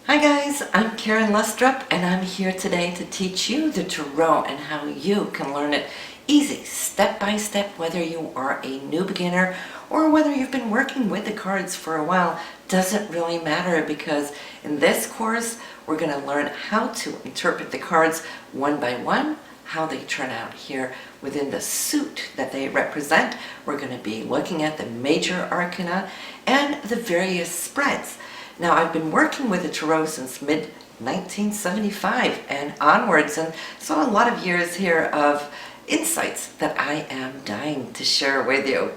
Hi guys, I'm Karen Lustrup and I'm here today to teach you the tarot and how you can learn it easy, step by step, whether you are a new beginner or whether you've been working with the cards for a while. Doesn't really matter, because in this course we're going to learn how to interpret the cards one by one, how they turn out here within the suit that they represent. We're going to be looking at the major arcana and the various spreads. Now, I've been working with the tarot since mid-1975 and onwards, and so a lot of years here of insights that I am dying to share with you.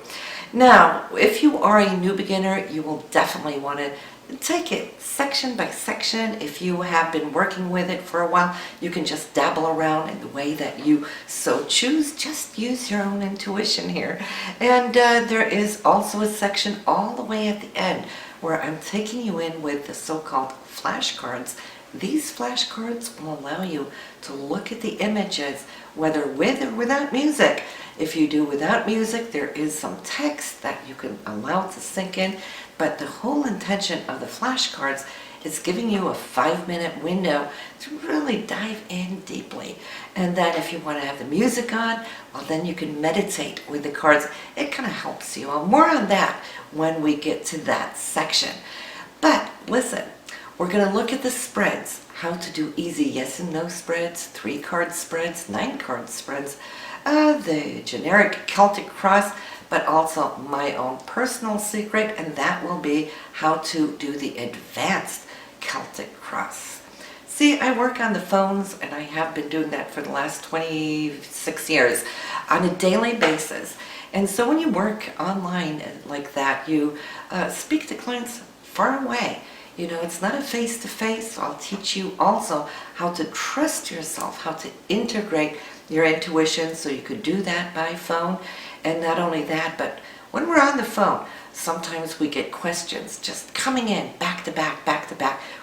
Now, if you are a new beginner, you will definitely want to take it section by section. If you have been working with it for a while, you can just dabble around in the way that you so choose. Just use your own intuition here. And there is also a section all the way at the end where I'm taking you in with the so-called flashcards. These flashcards will allow you to look at the images, whether with or without music. If you do without music, there is some text that you can allow to sink in, but the whole intention of the flashcards is giving you a 5-minute window to really dive in deeply. And then if you want to have the music on, well, then you can meditate with the cards. It kind of helps you. More on that when we get to that section. But listen, we're going to look at the spreads, how to do easy yes and no spreads, 3-card spreads, 9-card spreads, the generic Celtic cross, but also my own personal secret, and that will be how to do the advanced Celtic cross. See, I work on the phones, and I have been doing that for the last 26 years on a daily basis. And so when you work online like that, you speak to clients far away. You know, it's not a face-to-face. So I'll teach you also how to trust yourself, how to integrate your intuition, so you could do that by phone. And not only that, but when we're on the phone, sometimes we get questions just coming in back to back,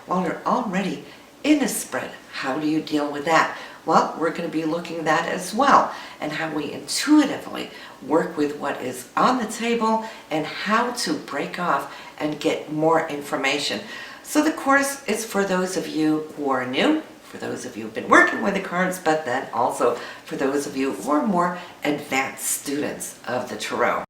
while you're already in a spread. How do you deal with that? Well, we're going to be looking at that as well, and how we intuitively work with what is on the table and how to break off and get more information. So the course is for those of you who are new, for those of you who've been working with the cards, but then also for those of you who are more advanced students of the tarot.